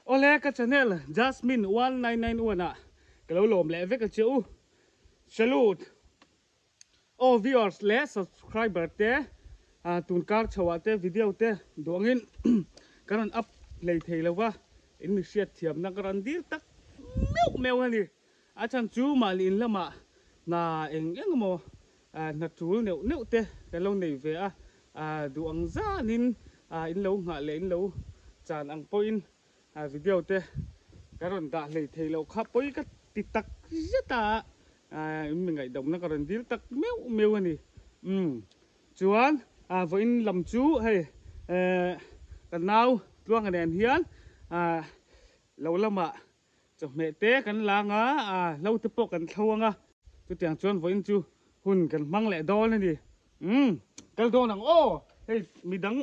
ole ka channel Jasmine 1991 à cái lâu lồm lẹ với cái chữ salute all viewers lẹ subscriber te tun kar chawa te video te duangin karan up lei thei lawa in mi siat thiam na karan dir tak meu ani achan chu malin lama na eng mo na tul neu te cái lâu này về duang za nin in lâu nga le in lâu chan ang point video te karon da lei thei lo kha poi ka titak zeta mình ngai dom na karon dir tak meu ani chuan voin lam chu hay kan nau luang an hian lo lama cho me te kan langa lo te pok kan thawanga tu tiang chuan voin chu hun kan mang le dol ani kal do nang o hey midang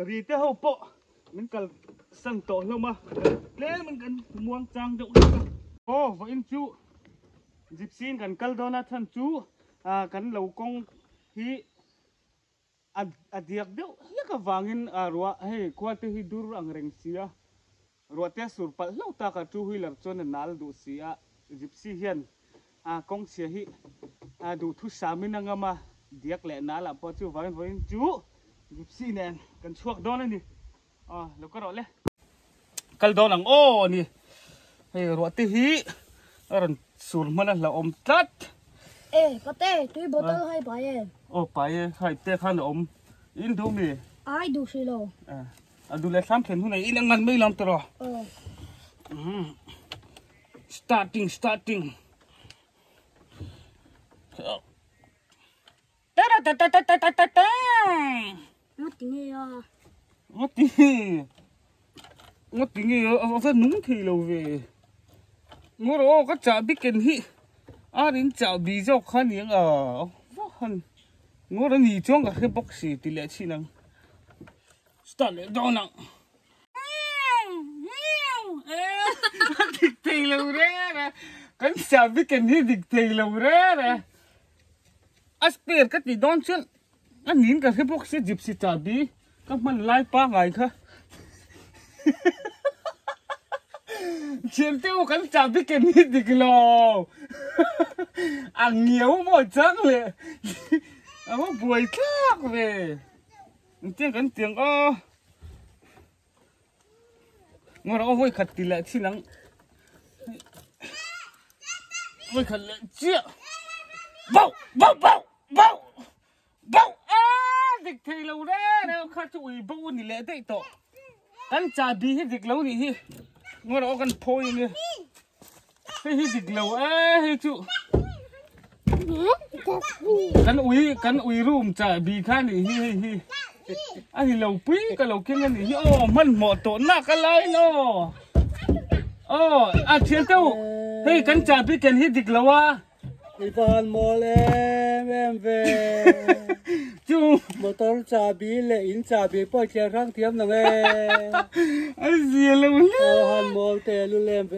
ri te ho po mình cần sang tổ lâu mà lẽ mình cần muang trang đậu ô và in chú dịp xin cần cal đó na thân chú cần lâu công hi diak đậu hết cả vàng in rùa hay qua te hi dur ang reng sia rùa te sur pal lâu ta cả chú hi làm cho nên nal du sia dịp si hiền công sia hi du thu sa mình ang mà diak lẽ nal làm po chú vàng với chú dịp si nè cần chuộc đó này lúc có rồi lẽ kal do nang o ni hey ruati hi aran sur mana la om tat pate tui bottle hai pae pae hai te khan om in du mi ai du silo du le sam thlen hu nei in angan mai lam tro starting ta ngót tiếng nghe ở phía núng thì lâu về ngót đó có chả biết cái gì đến chả bị do khăn những hân ngót đó nhỉ trong cái box thì lẽ chi năng start lẽ đó nặng địch thì lâu đấy cái chả biết cái gì địch thì lâu đấy aspir cái gì đó chứ anh nhìn cái box dịp xịt chả bị các mình like pa ngày thôi chiến tiêu cắn chả biết cái gì được lo nhiều một chắc lệ mà buổi khác về tiếng cắn tiếng ngồi đó vui khật thì lại chi nắng vui khật lại chia bау dịch thì lâu đấy đâu khát chui bau thì lẽ đấy to cắn chả bị hết dịch lâu thì ngồi đó con phôi nè hay dịch lâu hay chú cắn ui room chả bị khan thì hi anh lâu quý cái lâu kia này hi mình mỏ tổn nát cái lấy nó chiến đâu hay cắn chả bị cái hi dịch lâu đi con mua em về chú một tón trà bí lệ in trà bí bôi chè răng thiếm nè anh gì luôn han mua tè luôn em về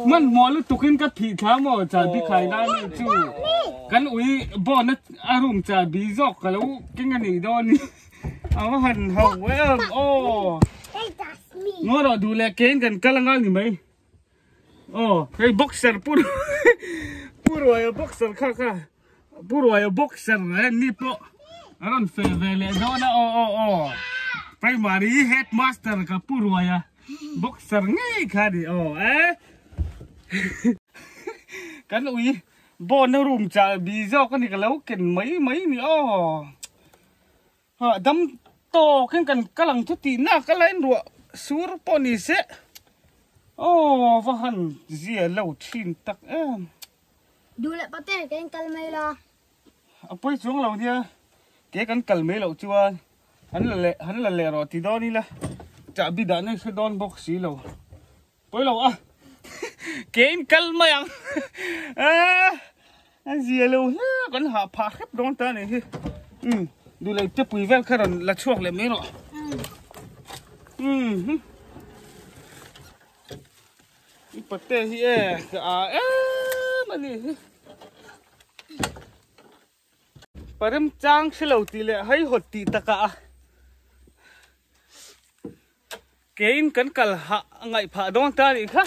mình mua lúc tụi cái thịt tháo mà trà bí khai ra này chú cái ui bỏ nó arum trà bí dọc cái lâu cái này đó nè hằn hồng với em ngồi đó đủ lẹ kén gần cái lăng gì mấy cái boxer puro ya boxer kha puro ya boxer ni po aron fe vele dona primary headmaster ka puro ya boxer ngai khadi kan ui bon na room cha bi zo kan ni ka lo ken mấy ni dam to kan kalang thuti na ka lain ro sur poni se vahan zia lâu chin tak du lại pate cái cal mày là apoi xuống lâu nha cái căn cal mấy lâu chưa hắn là lẹ rồi thì đó đi là chả bị đạn này sẽ đón box xí lâu poi lâu cái cal mày anh zia lâu còn hạ phá khép đón ta này du lại tiếp quỳ vel khai là chuộc lại mấy rồi pate hi mani param chang shlo ti le hai hot ti taka kein kan kal ha ngai pha don ta ni kha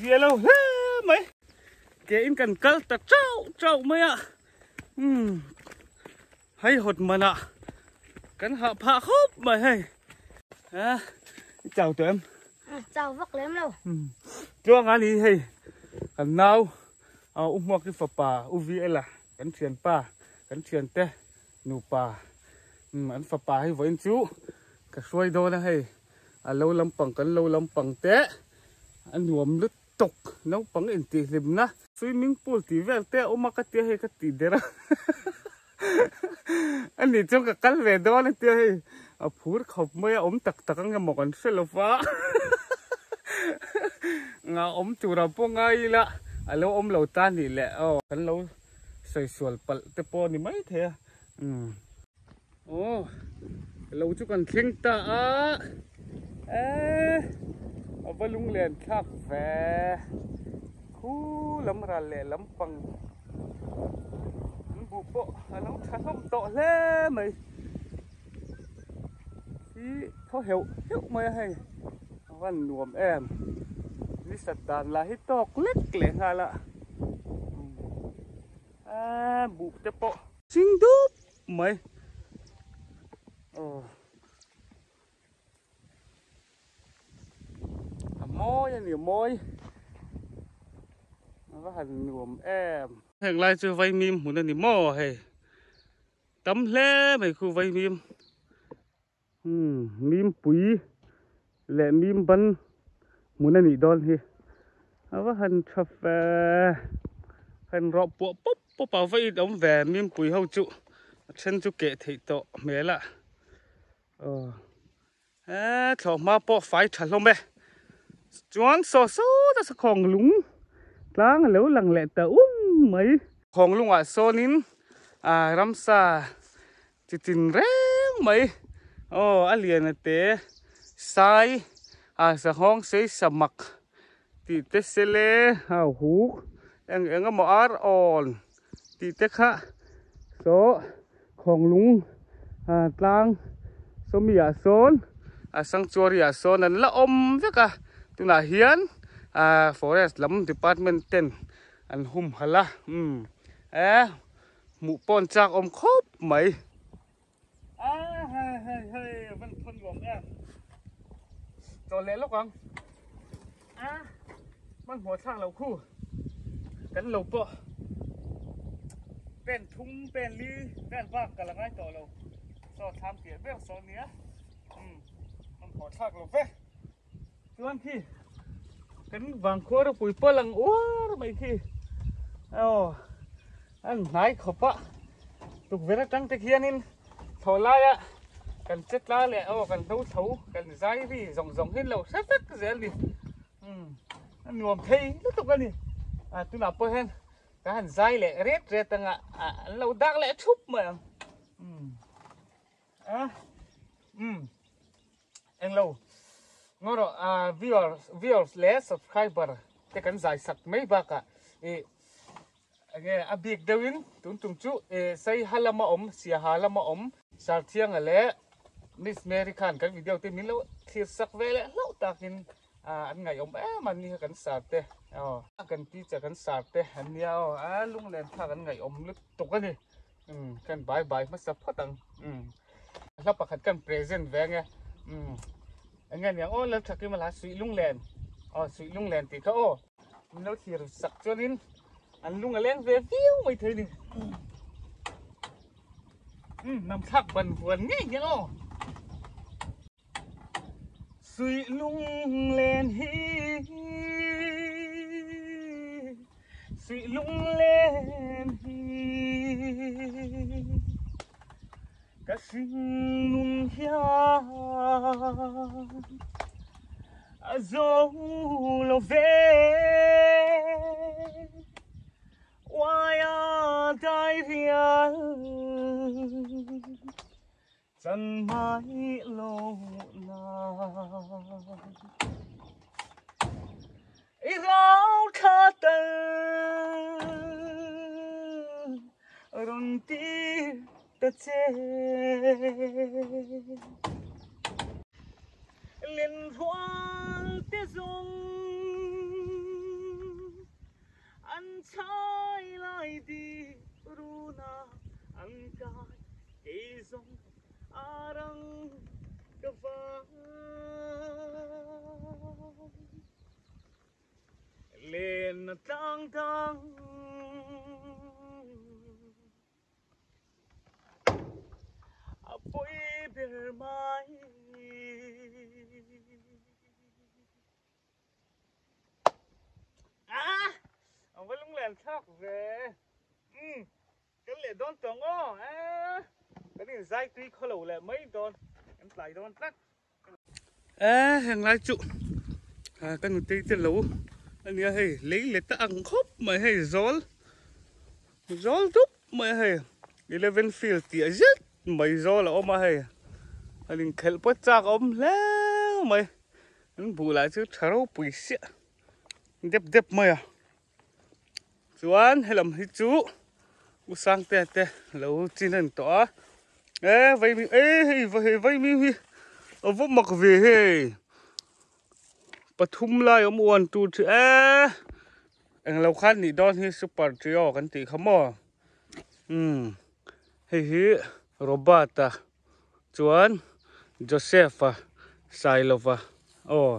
yellow he mai kein kan kal ta trâu mai à hay hột mana kan ha pha khop mai hay à chào tụi em chào vắc lắm đâu cho ngã đi hay kan nào mua cái phở pa uvi là kan truyền pa kan truyền te nu pa anh phở pa hay với anh chú cả xuôi đô đó hay lâu lắm bằng kan lâu lắm bằng te anh nuông lứt tục nấu bằng anh tì lim na swimming pool tì về te ôm cái te hay cái tì đera anh đi trong cái căn về đó này te hay phur khop mấy ôm tắc tắc cái một con xe lova ngà ôm chủ ra po ngay là lâu ôm lâu tan đi lẹ kan lâu soi sual pal te po ni mấy thế lâu chú còn khen ta và lung liền khác về khu lắm ra lẹ lắm bằng bù bộ nó khá không to lên mày thì thôi hiểu mày hay văn nuông em đi sạch đàn là hết to lết lẹ ngay là bù te po xinh đúp mày môi anh nhiều môi nó hành nuông em hàng lai chưa vay mìm muốn anh mò hay tấm lé mày khu vay mìm mìm quý lẹ mìm bắn muốn anh đòn hi nó hành chập hành rọ bộ bóp bảo vây đóng về mìm quý hậu trụ chân chú kệ thị tổ mẹ là thọ ma bỏ phải trả lông bè chuan so ta sẽ khòng lúng lang lếu lằng lẹ tờ mấy khòng lúng so nín ramsa chỉ tin reng mấy alien te sai sa hong sei samak ti te sele hu ang mo ar on ti te kha so khòng lúng lang so mi son sanctuary son an la với cả tụi nào hiến forest lắm department ten an hum hala mụ pon chak khốp mấy vẫn phân gồm em cho lẽ lúc khôngมันหัวช่างเราคู่กันเราปะเป็นทุ่งเป็นลีเป็นว่ากำลังให้ต่อเราสอดทำเสียเบื้องโซนเนี้ยมันหัวช่างเราเฟ้ชวนพี่กันวางขั้วเราปุ๋ยเปลังอ้วนไม่พี่อันไหนขบปะตุกเวลาตั้งตะเคียนนินถอดลายกันเจ็ดลายแหละกันเท้าเท้ากันใจพี่ส่งให้เราสักเสียดิอันนวมเทยรู้ตุกันนี่ตัวหน้าเปิดเห็นกันใจแหละเร็ดตั้งเราดักแหละชุบมาเอ็งเรางอร์viewers และ subscriber แต่กันใจสักไม่บักnghe abik dawin tuntung chu say halama sia halama sar thiang ale miss american kan video te min lo thir sak vele lo takin an ngai man ni kan sar te kan ti cha kan sar te an nia lung len tha kan ngai lu tuk ani kan bye ma sa phatang la pakhat kan present ve nge angen yang la thaki mala sui lung len ti ka min lo thir sak chonin anh lung lên về phiêu mày thấy đi nằm thắc bần vườn nghe nhá suy lung lên suy lung lên cả sinh lung hia dấu lo về why die here chân mãi lâu nào rau khát run ti ta che lên ruộng tết rung ăn trái lại đi runa ăn cay cây rong arang kava lên tang tang apoi ber mai ông vẫn lung lèn thóc về cái lệ đón tưởng ô cái này dai tuy khó lẩu lệ mấy đón em lại đón tắt hàng lai trụ cái người tây tên lẩu anh ấy hay lấy lệ ta ăn khóc mà hay gió rút mà hay 11 field tía rất mấy gió là ôm mà hay anh ấy khel bớt chắc ôm léo mày anh bù lại chứ tháo bụi xịa đẹp mày chuan hay làm hết chú sang tè lâu chín hơn tỏ vậy mình vậy mình ở vùng mặc về he Pathum lai uan tu thi anh lâu khăn thì đón hi super trio kan ti khamo hi Roberta chuan Josepha Sailova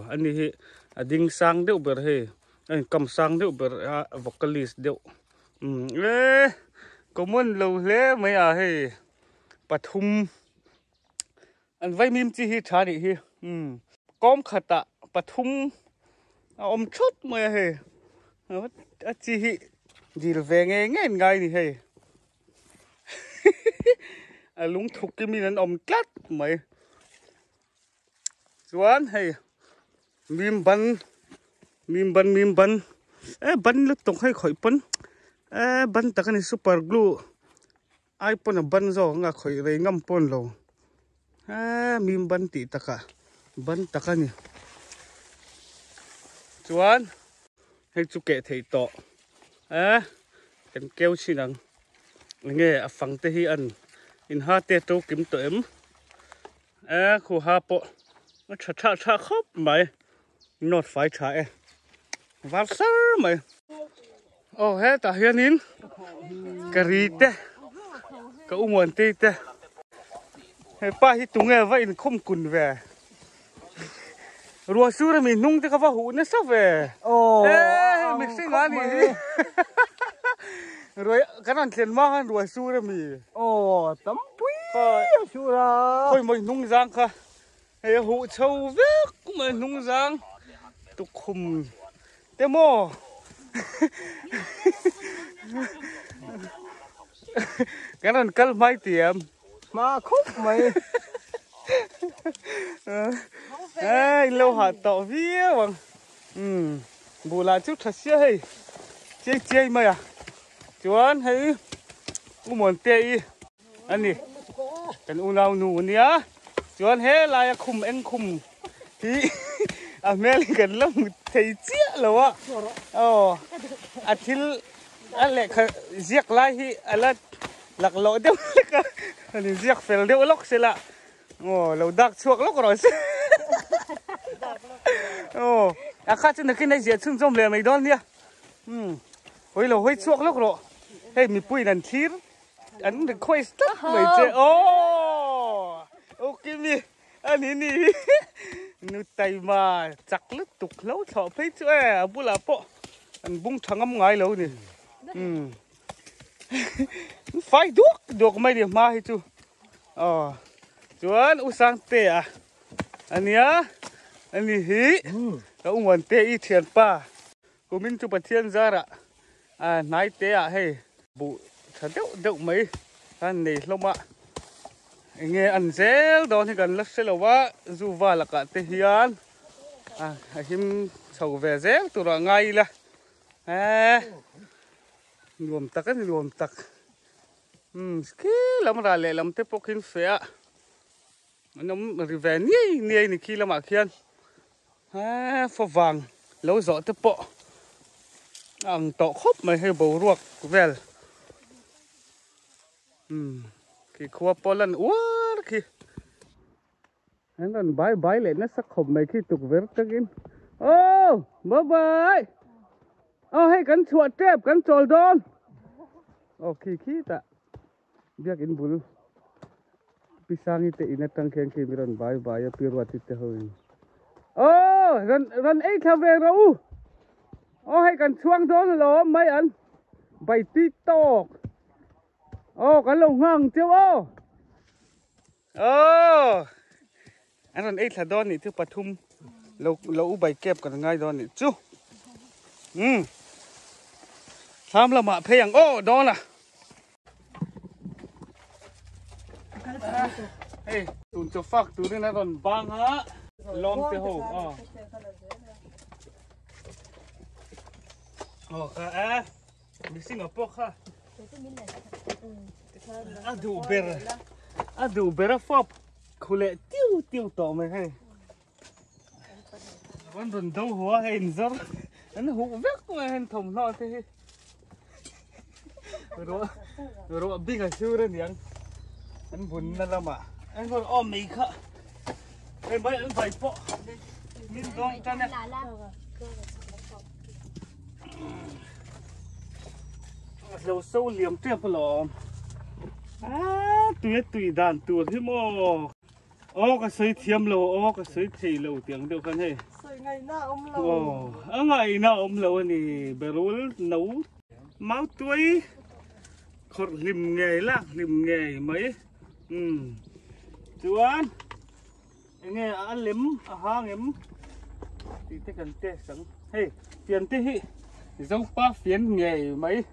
anh hi ading sang deuh ber he anh kam sang deuh ber vocalist deuh common lâu le mai he Pathum anh vai mim chi hi thani hi kom khata Pathum chút mày he chi hi dil về nghe ngay ni he lúng thục cái mình cắt mày chuan he mim ban ban lúc tông hay khỏi bắn ban ta cái super glue ai pon ban zo nga khỏi rei ngam pon lo mim ban ti ta ka ban ta cái này chuan hay chú kệ thầy tọ cái kêu chi năng nghe phẳng tê hi ăn in ha tê tô kiếm tởm khu ha bộ nó chả khóc mày nốt phải chạy vào sơ mày hết ta hiền in cà ri tê cả umuan tê hay pa hi tung nghe vậy không cùn về rùa xưa là mình nung thì các hũ nó sắp về mình xin nói đi rồi cái này tiền mang rùa xưa là mình tấm quý xưa là thôi mình nung giang cả hay hũ trâu vét cũng mình nung giang tục khum thế mò cái này cắt mấy tiền mà khúc mày lâu hạt tỏ vía bằng bù là chút thật xế chơi mày chuan hay muốn tê anh đi cái nào nụ nhá chuan hết lại khum thì American lắm thấy chia rồi thil anh lại giặc lại hi anh lạc lối đâu anh giặc phải đeo lóc xe lạ lâu đặc chuột lóc rồi khác chứ cái này dễ chung trong lề mày đón nhá hồi lâu hồi chuột lóc rồi hey mi pui năn thir anh được quay stuff mày chơi ok mi anh ini nu tay mà chặt lứt tục lâu thọ thấy chứ bù là bộ anh bung thằng ngâm ngay lâu nè phải đuốc mày đi mà hết chú chuan usang tê anh hi cái nguồn tê y thiền pa của mình chụp thiên ra ạ nãy tê hay bụ thật đậu mấy anh này lâu mà nghe ăn dễ đó thì gần lắc xe lâu quá dù va là cả tê hiền him sầu về dễ tụi nó ngay là luồng tắc cái làm ra lệ làm tê pokin phê nó về nhây này khi làm khiên phô vàng lâu gió tê po ăn tọ khóc mày hay bầu ruột về cái khua po lần uất khi anh còn bái bái lại nó sắc khổng mấy khi tục vết tất in ô bye bye ô hay cắn chuột trép cắn trồi đôn ô khi ta biak in bul pisang ite inatang khen khi miron bye bye pirwat ite hoin ô ran ấy theo về đâu ô hay cắn chuang đôn lo mấy anh bảy tí tóc ô cắn lồng ngang tiêu ô ô anh còn ấy là đòn này thứ bát thum lâu bảy kẹp còn ngay đòn này chú tham là mà phèn ô đòn à ê tụi cho phắc tụi này còn băng á lom tiêu hồ cả đi sinh ở Bắc ha đủ bể phop khule tiêu to mày hay vẫn còn đâu hóa hình giờ anh hú vét mà hình thòng nọ thế rồi bị cái siêu đấy anh buồn là làm à anh còn ôm mì khá em bây anh phải bỏ nhìn đông cho nè lâu sâu liềm tiếp lò tùy đàn tuột thế mò cái sấy thiêm lầu cái sấy chỉ lầu tiếng đều phân hệ sấy ngày nào ông lầu ngày nào ông lầu này bể rúi nấu máu tuổi khọt lim nghề mấy chuan nghe ăn liếm hang em thì thế cần tê sống hey phiền tê hi dâu pa phiền nghề mấy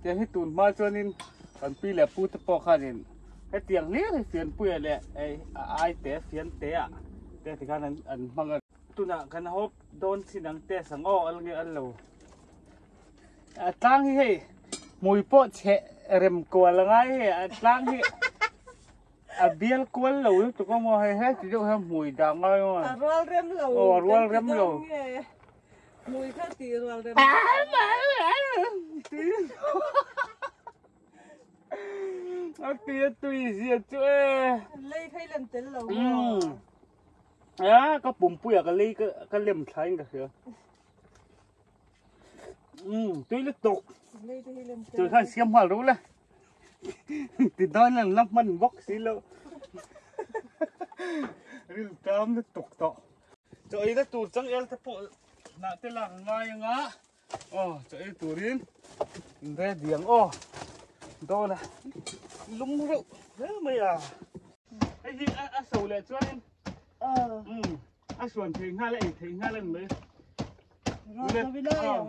thế hết tuần mai cho nên còn pi là pu tập bò khai nên cái tiếng liếc thì phiền pu là ai té phiền té à té thì cái anh mang tuần nào cái hộp đón xin đăng té sáng anh nghe anh lâu tang hi mùi po che rem qua là ngay tang hi biel qua lâu tụi con mua hay hết chỉ đâu hay mùi đắng ngay mà rual rem lâu mùi khác thì rual rem tía tùy diệt chứ lấy hay làm tên lâu có bùm bùi cái ly cái liềm thái cả kìa tùy liên tục từ hai xem hòa rú lên thì đó là năm mình bóc xí lô liên cam nó tục tọ trời nó tụt trắng el thấp nãy tên là ngay ngã trời tụt đến đây điếng đó là lúng rượu thế mày à cái gì sầu lệ cho em xuân thì ngay lần mới rồi bây giờ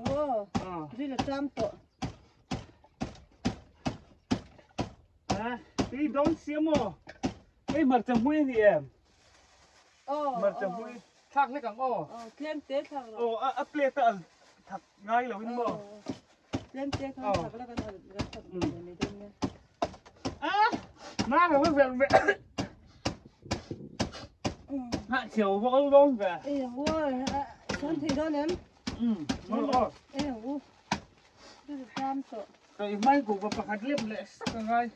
đi là trăm tổ đi đón xiêm mò cái mặt trầm huy thì em mặt trầm huy thằng lấy càng lên tết thằng ấp lê tận thật ngay là bên mò lên tết thằng thật là cái thật này đây nha má rồi mới về hạ chiều võ luôn về chân thì đó ném đi là trăm tổ rồi mai cũng vào hạt liêm lệ sắc ngay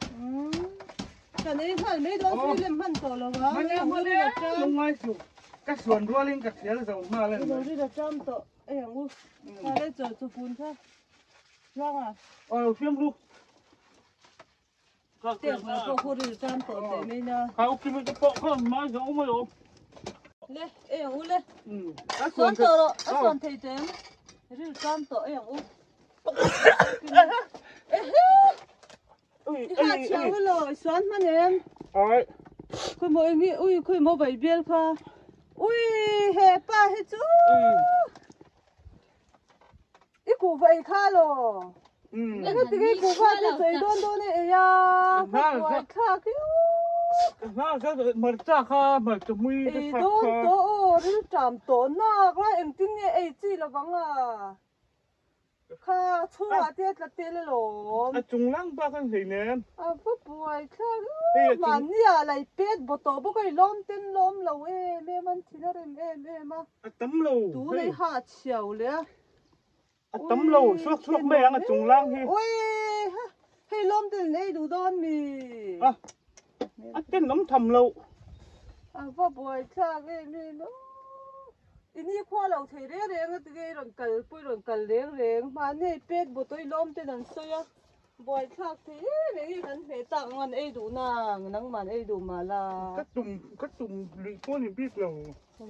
cái này hẳn mấy đó liêm hẳn tổ rồi đó mai là trăm ngay chụp các xuân đua lên các thế là dầu ma lên rồi đi là trăm tổ đây giờ chụp phun thôi rong à phim luôn tiền là cô đi là trăm tổ để mình không kim cái bộ con mai dầu mới ốm lên lên xuân tổ rồi xuân thì thế đi là trăm tổ hạ chiều rồi xoắn mà em khơi mỗi mi khơi mỗi bảy biên pha hè pa hết chú ít củ vậy kha rồi cái củ pha thì thấy đôn này ya phải kha cái mật cha kha mật cho mui cái đôn tổ đi chạm tổ na cái em tin nghe ấy chỉ là vắng à kha chua tiết là tiết rồi chúng lăng ba con gì nè bố bùi kha mà nia lại biết bộ tổ bố cái lom tên lom lâu em ăn thì nó em mà tấm lầu tú lấy hạ chiều lẽ tấm lầu suốt mẹ ăn chúng lăng hi hay lom tên này đủ đòn mì tên nấm thầm lầu ว่าบ่อยชาเงี้ยนี่เนาะอีนี่ข้อเราเทเร่งก็ตีเรื่องกันปุ้ยเรื่องกันเร่งมาเนี่ยเป็ดบุตรล้มเต็มเสียบ่อยชาเทนี่กันเหตุการณ์มันดูนางนังมันดูมาละ ก็ตุ่มหรือคนพี่เรา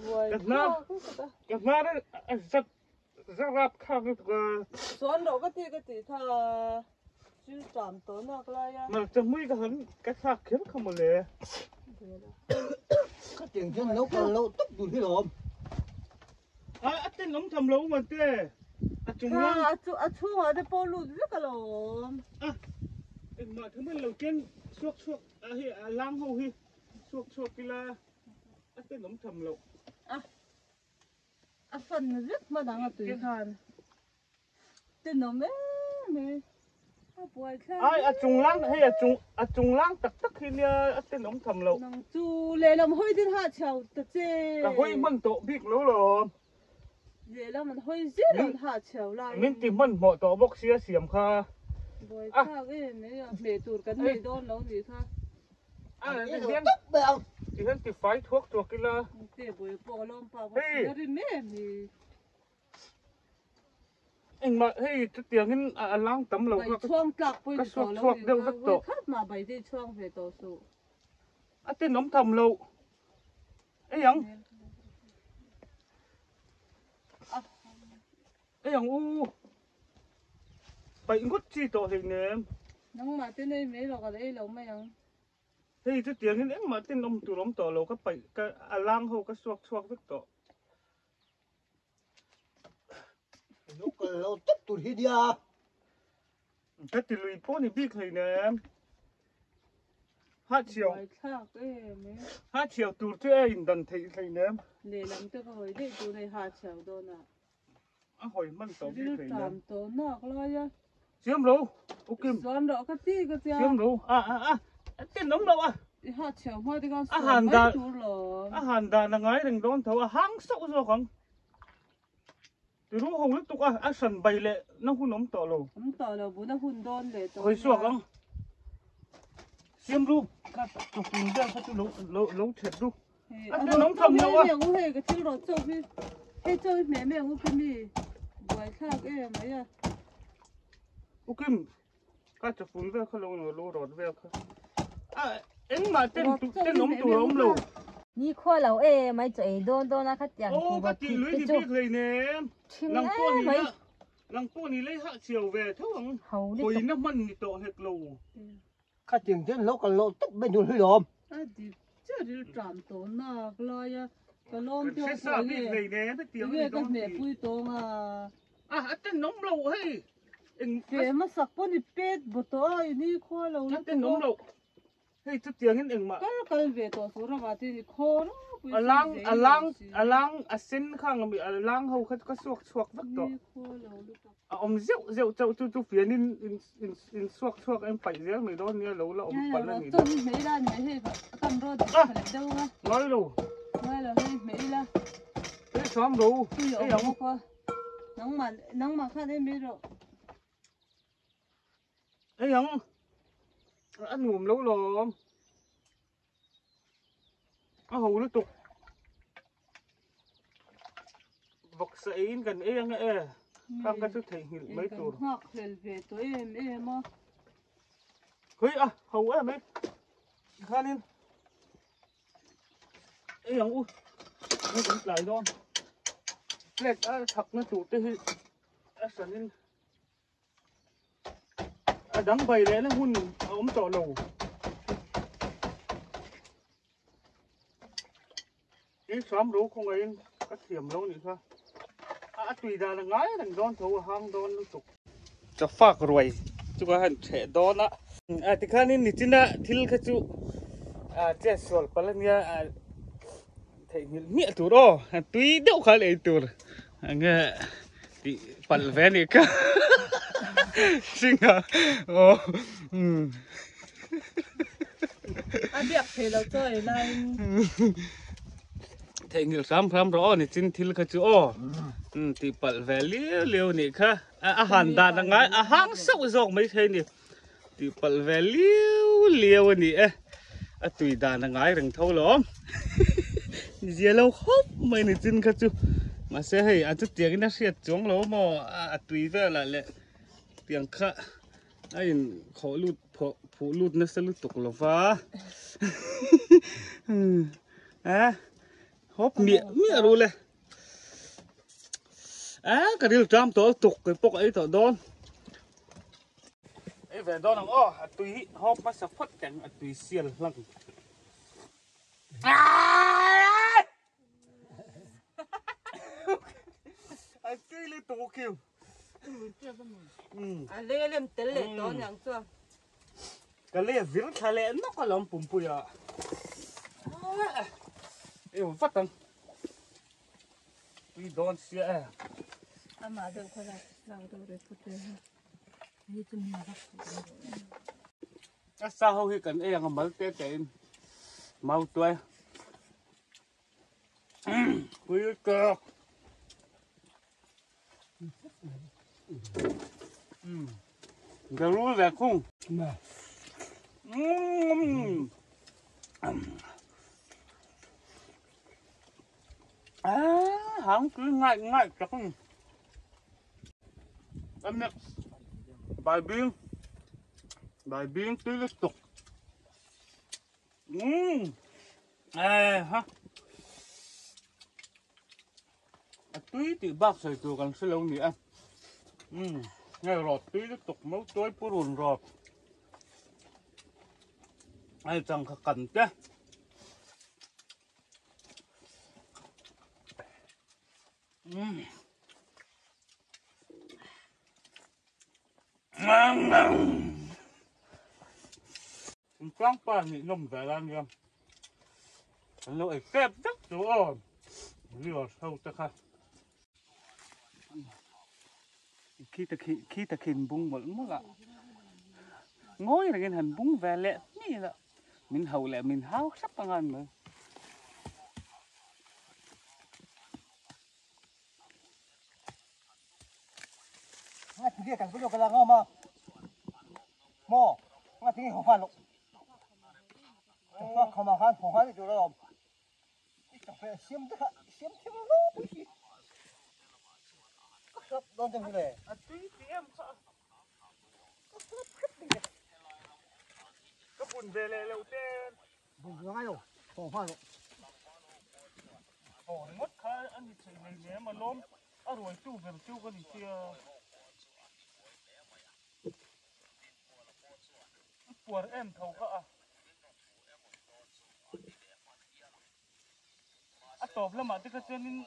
บ่อยชา กับมาได้สักรับข้าวก็ ส่วนเราก็ตีถ้าชื่อจามตัวนักเลยอะ มันจะไม่ก็หันกระซักเข้มเข้ามาเลย ก็เตียงฉันแล้วก็เราตุ๊บดูที่หลอม เต้นน้องทำเราเหมือนเต้จุง ค่ะ ล่าง ช่วงอะไรพอรู้เรื่องกันหรอ เอ็งมาทั้งมันเราเต้นชวกเฮ้ยล้างหูเฮ้ยชวกกีฬาเต้นน้องทำเรา ฟันเรื่องมาดังอ่ะตัวทานเต้นน้องแม่ป่วยแค่ จุงล่างเฮ้ยจุงล่างตักทีเนี่ยเต้นน้องทำเรา น้องจูเลยเราห้อยที่ท่าเชียวตะเจ ก็ห้อยมันโตบิ๊กแล้วหรอ เลยแล้วมันห้อยเสียเราท่าเชียวไร มินติมันเหมาะต่อบอกเสียมค่ะ ป่วยแค่เว้ยไม่เมตูดกันไม่โดนแล้วสิค่ะ เรียน ตุ๊บไปเอา ที่นั่นติดไฟทุกตัวกีฬา เจ็บป่วยปอลมปากว่าเสียริแม่มี เอ็งมาเฮ้ยจะเตียงนั้นล้างตำเรา ใบ ก็ ช่วงกลับไปต่อแล้วคัดมาใบที่ช่วงไปต่อสู้ เต้นน้องทำเรายังอู้ไปงดจีต่อเองเนี่ย น้องมาที่นี่ไม่หรอกอะไรเราไม่ยัง เฮ้ยจะเตียงนั้นเอ็งมาเต้นน้องตัวน้องต่อเราก็ไปก็ล้างเขาก็สวกสักต่อ แล้วก็เราตุ๊บดูที่เดียว ถ้าติลุยพ่อนี่พี่เคยเนี่ยฮัทเชียว ใบชากเอ้ไม่ ฮัทเชียวตัวเจ้าอินดันไทยเคยเนี่ย เลยลำตัวก็หอยได้ตัวในหาเฉียวโดนอ่ะ หอยมันต่อพี่ รีบ เคย ตา เนี่ย มตัวนอกเลยอ่ะ เชื่อมเราโอเค ส่วนเราก็ตีก็จะ เชื่อมเราเต้นน้องเราหาเฉียวพอที่เขาส อา อน หาร ไม่ ดา ดูหรอ อาหารดานงไงถึงโดนเถอะห้างเศร้าซะของรู้หงลึกตุกสันใบเละน้องหุ่นน้องต่อเรา ผมต่อเราบุญหุ่นโดนเลยตัว เคยสวกงเชื่อมรูก็ตกลงได้เขาจะรู้เฉิดรูน้องทำแล้ววะ เมียงูเฮก็ที่รถเจ้าพี่ให้เจ้าแม่เมียงูพี่มีใบชากเอ้ไหมอ่ะ โอเคก็จะฝุ่นเวลเขาลงรู้รถเวลเขาเอ็งมาเต้นน้องตัวน้องเรา นี่ข้อเราไม่ใจโดนนะคัดอย่าง โอ้ก็ตีลุยที่พี่เคยเนี่ยหลังป้อนนี่ละหลังป้อนนี่เลยฮะเฉียวเวทเท่าไหร่ เขา หอยน้ำมันนี่โตเห็ดโล ก็เตียงฉันแล้วก็เราตุ๊บไปดูที่หลอม อ่ะดิเจ้าดิตามตัวนอกเลยอ่ะก็ลองเจ้า เสีย ค สาน เนี่ พี่ ย เลยเนี่ยถ้าเตียง เรี นี่ ยก โด กัน น แม่ปุ้ยตรงอ่ะ เต้นน้องเราเฮ้ยเอ็ง เดี๋ยวมาสักปนเป็ดบุตรอยู่นี่ข้อเรา เต้นน้องเราเฮ้ยถ้าเตียงนี่เอ็งมา ก็เวทตัวสุรมาที่นี่ข้อนะ ล้างเส้นข้างมีล้างเขาก็สวกสักต่อ ข้อเราลูก อมเจ้าจู่เฟียนินสวกเอ็งไปเรื่องไม่โดนเนี่ยเราอมปั่นแล้วนี่ ต้นไม่ได้ไม่ให้กันรถขนาดเดียวกัน น้อยเรา ไม่ละให้ไม่ละ เฮ้ยซ้อมเรา คุย เฮ้ย ออกมาก็น้องมาข้าได้ไม่รู้ เฮ้ยยังอันหนุ่มเราหรอหูลึกตุกบอกใส่กันเองทำกันทุกทีไม่ตัว หักเห็นเวทตัวเองมา เฮ้ยหูไหมข้านี่ยังอู้ไม่ถึงหลายดอนเล็กถักนั่นถูกที่สันนี่ดังใบเลยนะหุ่นเอาต่อเราซ้อมรู้คงไงก็เทียมแล้วนี่ค่ะตุยดานง่ายดังโดนเถอะห้างโดนตุกจะฝากรวยจุกหันเฉดโดนละที่ข้านี่นิจินะทิลขจุเจ้าสวลปลันยาเทนิลเมียตัวรอตุยเดียวขาเลยตัวเงี้ยที่ปัลเวนิกจริงอ่ะโอ้อันเดียบเพลเราจ่อยไล่ เทงิลซ้ำพร้ำรอนี่จินทิลขจูอ้อที่ปัลเวลีเลี้ยวนี่ค่ะอาหารดานง่ายอาหารสุกจอกไม่ใช่นี่ที่ปัลเวลีเลี้ยวนี่ตุยดานง่ายเรื่องเท่าหรอ giờ lâu hốp mày này chân khát chú mà sẽ hay ăn chút tiếng nó sẽ chống lâu mà tùy về là lệ tiếng khát anh khó lụt phụ lụt nó sẽ lụt tục lâu phá hốp miệng rồi lệ cái điều trăm tổ tục cái bọc ấy tổ đón ấy về đón là tùy hốp mà sẽ phát cảnh tùy xiên lăng cái lên tổ kêu lê lên tên lê đó nhàng chưa cái lê viết thay lê nó có làm bùm bùi yêu phát tăng tùy đón xe mà đừng có làm đâu để phụ thế như thế nào đó sao khi cần ấy là mở tết tiền mau tuổi quý cơ cái lúa về không hắn cứ ngại ngại chắc em nhận bài biên tươi liên tục ha tươi thì bác sợi từ gần sẽ lâu nữa nghe rồi tươi liên tục máu tối bút rùn rồi ai chẳng cần chứ quăng pa nghỉ nằm về lan em lội kẹp rất rồi vừa sâu ta khai khi ta khin bung một mức ạ ngói là cái hình bung về lẹ như là mình hầu lẹ mình háo sắp bằng ăn nữa ngay từ kia cảnh có được cái là ngon mà mò ngay từ kia không phải lắm không mà han không han thì chỗ đó cà phê xiêm tức xiêm thêm nó sắp đón thêm cái này tí em sợ cái bùn về lẹ lâu tên bùn ngay rồi không phải rồi ồ mất khá ăn thì chỉ này nhé mà lốm rồi chú về chú cái gì kia buồn em thầu cả tộp là mà cái chân nên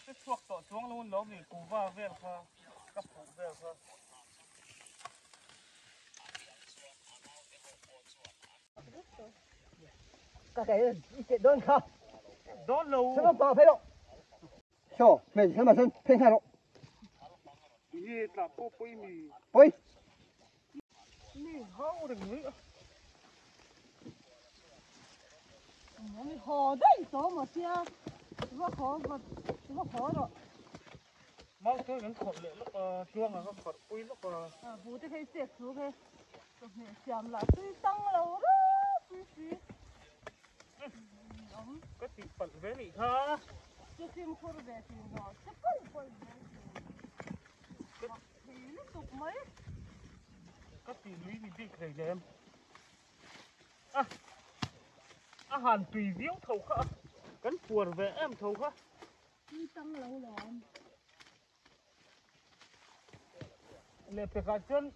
cái chuột tọt xuống luôn đó vì cú va về pha cặp cú về pha các cái chuyện đơn không đó lâu sao mà phải đâu cho mình xem mà xem phê khai đâu gì là po poi mì ôi mì hao được nữa mình hồ đấy số mà xe nó khó rồi mau tôi vẫn khọt lệ lúc chuông là nó khọt pui lúc vụ thế hay xếp xuống cái xem là tuy tăng lâu đó tuy có tí phật với nị ha cho thêm khô về thì nó chắc quay thì liên tục mấy có tí lũy mình đi khởi cho em hàn tùy viếu thầu khá cắn buồn về em thầu khá tuy tăng lâu rồi lệ phải cả chân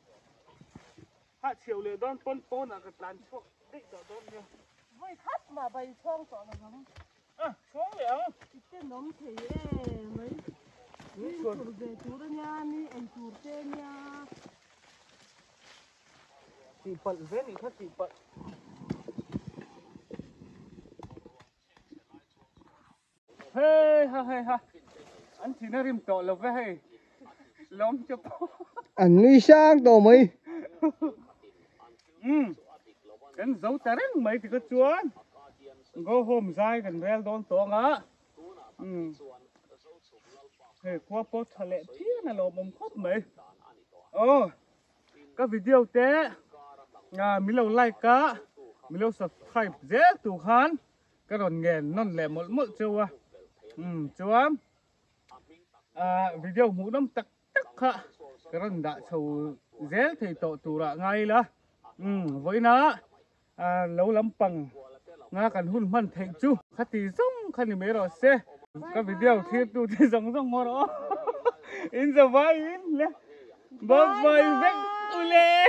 hạ chiều lệ đón pôn là cái tàn chuột định đỡ đón nha với khách mà bày xong sợ là không xuống liền tên nấm thì mấy chuột về chú đó nha ni anh chuột tên nha chị bận với nị thật chị bận ha anh chỉ nó rim tọ là về lom cho anh nuôi sang đồ mày cái dấu ta đấy mấy thì có chuan go home dài gần vel đón tong á hey qua pot thale thiên là lom om khóc mấy các video thế mình lâu like cá mình lâu subscribe dễ tụ khan cái đòn nghèn non lẻ một mỡ châu chúa video mũ đâm tắc tắc hạ cái đòn đã sầu dễ thì tổ tù ra ngay là với nó lâu lắm bằng nga cần hun man thành chú khát thì giống khát thì mấy rồi xe cái video thì tu thì giống ngon đó in the vai in le bye bye ule